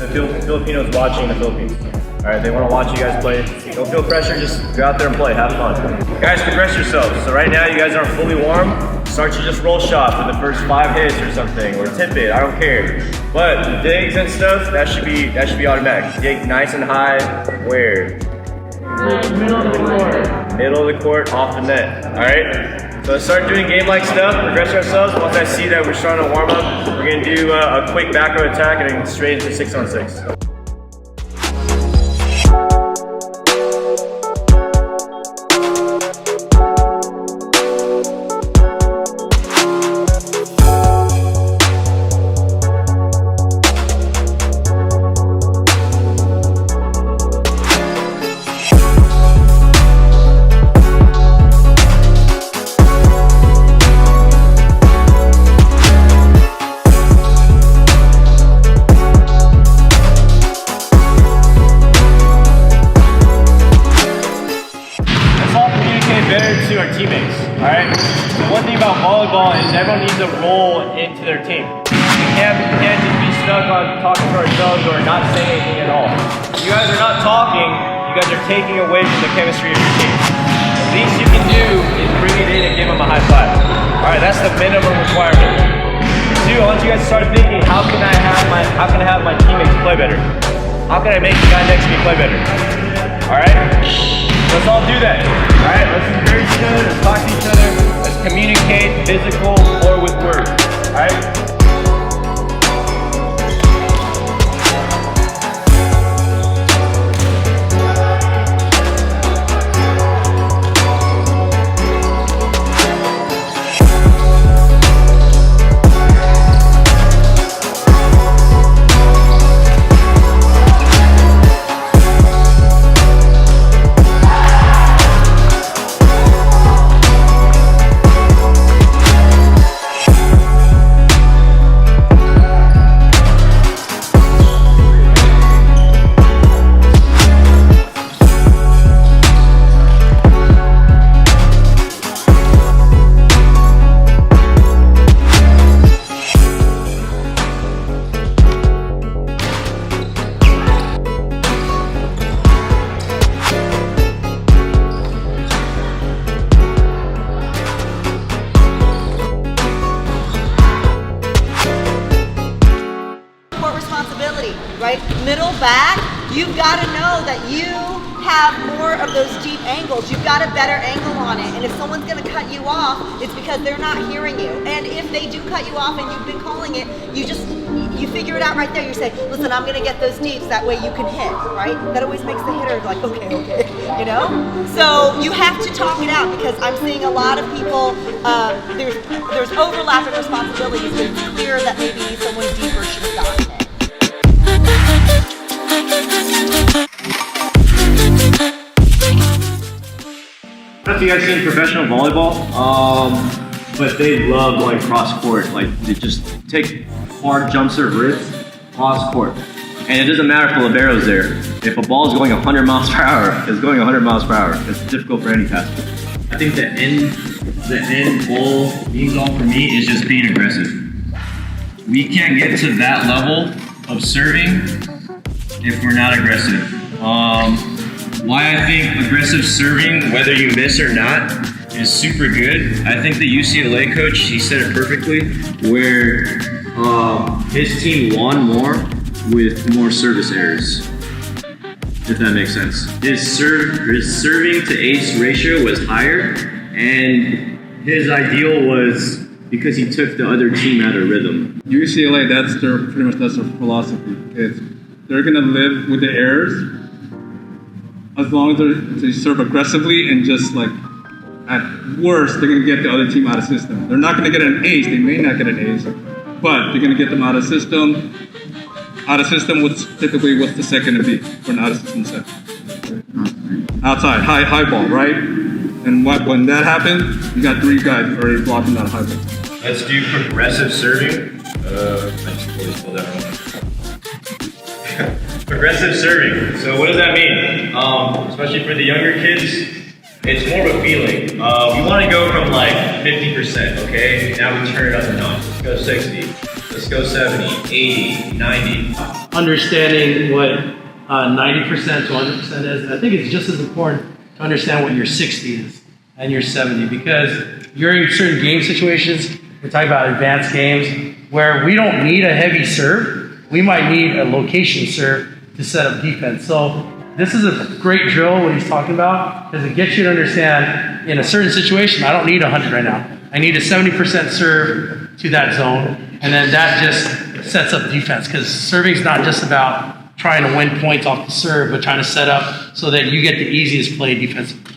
Filipinos watching in the Philippines. All right, they want to watch you guys play. Don't feel pressure, just go out there and play, have fun. Guys, progress yourselves. So right now you guys aren't fully warm. Start to just roll shot for the first 5 hits or something, or tip it, I don't care. But the digs and stuff, that should be automatic. Dig nice and high, where? Middle of the court. Middle of the court, off the net, all right? So let's start doing game-like stuff, progress ourselves. Once I see that we're starting to warm up, we're gonna do a quick back row attack and then straight into 6-on-6. To our teammates, all right? The one thing about volleyball is everyone needs a role into their team. We can't just be stuck on talking to ourselves or not saying anything at all. You guys are not talking, you guys are taking away from the chemistry of your team. The least you can do is bring it in and give them a high five. All right, that's the minimum requirement. 2, I want you guys to start thinking, how can I have my teammates play better? How can I make the guy next to me play better? All right? Let's all do that. All right, let's encourage each other, let's talk to each other, let's communicate, physical or with words. All right? Right? Middle back, you've got to know that you have more of those deep angles. You've got a better angle on it. And if someone's going to cut you off, it's because they're not hearing you. And if they do cut you off and you've been calling it, you figure it out right there. You say, listen, I'm going to get those deeps. That way you can hit, right? That always makes the hitter like, okay, you know? So you have to talk it out because I'm seeing a lot of people, there's overlapping responsibilities, but it's clear that maybe someone deeper should have gotten it. I don't know if you guys seen professional volleyball, but they love going cross court. Like they just take hard jump serve risks cross court, and it doesn't matter if the libero's there. If a ball is going 100 miles per hour, it's going 100 miles per hour. It's difficult for any passer. I think the end goal, for me, is just being aggressive. We can't get to that level of serving if we're not aggressive. Why I think aggressive serving, whether you miss or not, is super good. I think the UCLA coach, he said it perfectly, where his team won more with more service errors, if that makes sense. His serving to ace ratio was higher, and his ideal was because he took the other team out of rhythm. UCLA, that's their philosophy. They're gonna live with the errors as long as they serve aggressively and just like, at worst, they're gonna get the other team out of system. They're not gonna get an ace, they may not get an ace, but they're gonna get them out of system. Out of system, what's the second to be for an out of system set? Outside, high ball, right? And when that happens, you got 3 guys already blocking that high ball. Let's do progressive serving. I just totally spelled that wrong. Progressive serving. So what does that mean? Especially for the younger kids, it's more of a feeling. We want to go from like 50%, okay? Now we turn it up a notch. Let's go 60. So Let's go 70, 80, 90. Understanding what 90% to 100% is. I think it's just as important to understand what your 60 is and your 70, because you're in certain game situations. We're talking about advanced games where we don't need a heavy serve. We might need a location serve to set up defense. So this is a great drill, what he's talking about, because it gets you to understand in a certain situation, I don't need 100 right now. I need a 70% serve to that zone, and then that just sets up defense, because serving is not just about trying to win points off the serve, but trying to set up so that you get the easiest play defensively.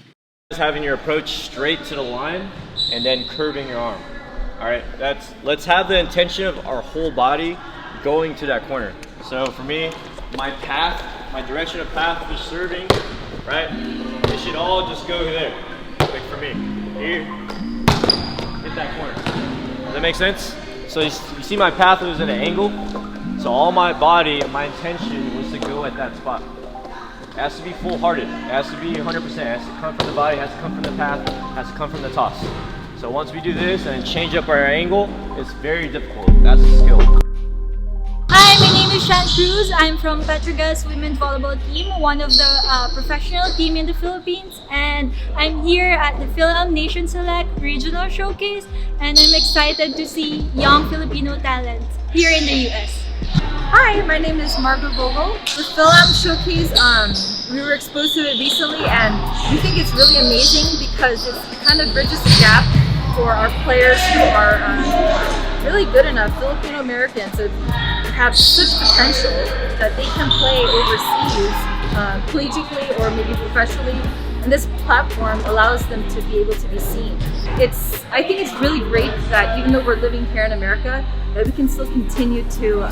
Having your approach straight to the line and then curving your arm. All right, let's have the intention of our whole body going to that corner. So for me, my direction of path for serving, right? It should all just go there. Like for me, here, hit that corner. Does that make sense? So you see my path was at an angle. So all my body and my intention was to go at that spot. It has to be full-hearted. It has to be 100%. It has to come from the body, it has to come from the path, it has to come from the toss. So once we do this and change up our angle, it's very difficult. That's a skill. Hi, my name is Shan Cruz. I'm from Petrogas Women's Volleyball Team, one of the professional team in the Philippines. And I'm here at the Fil-Am Nation Select Regional Showcase, and I'm excited to see young Filipino talent here in the US. Hi, my name is Margaret Vogel. The Fil-Am Showcase, we were exposed to it recently, and we think it's really amazing because it kind of bridges the gap for our players who are really good enough, Filipino Americans, who have such potential that they can play overseas, collegiately or maybe professionally. And this platform allows them to be able to be seen. I think it's really great that even though we're living here in America, that we can still continue to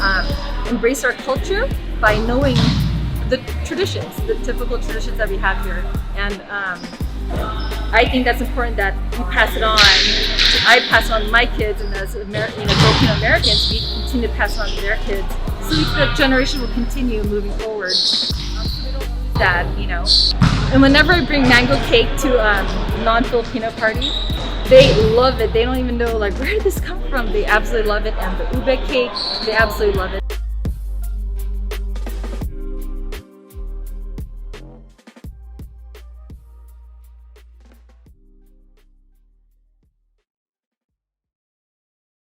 embrace our culture by knowing the traditions, the typical traditions that we have here. And I think that's important that we pass it on. I pass on to my kids, and as Filipino Americans, we continue to pass on to their kids, so the generation will continue moving forward. That, and whenever I bring mango cake to non-Filipino parties, they love it. They don't even know where did this come from. They absolutely love it, and the ube cake, they absolutely love it.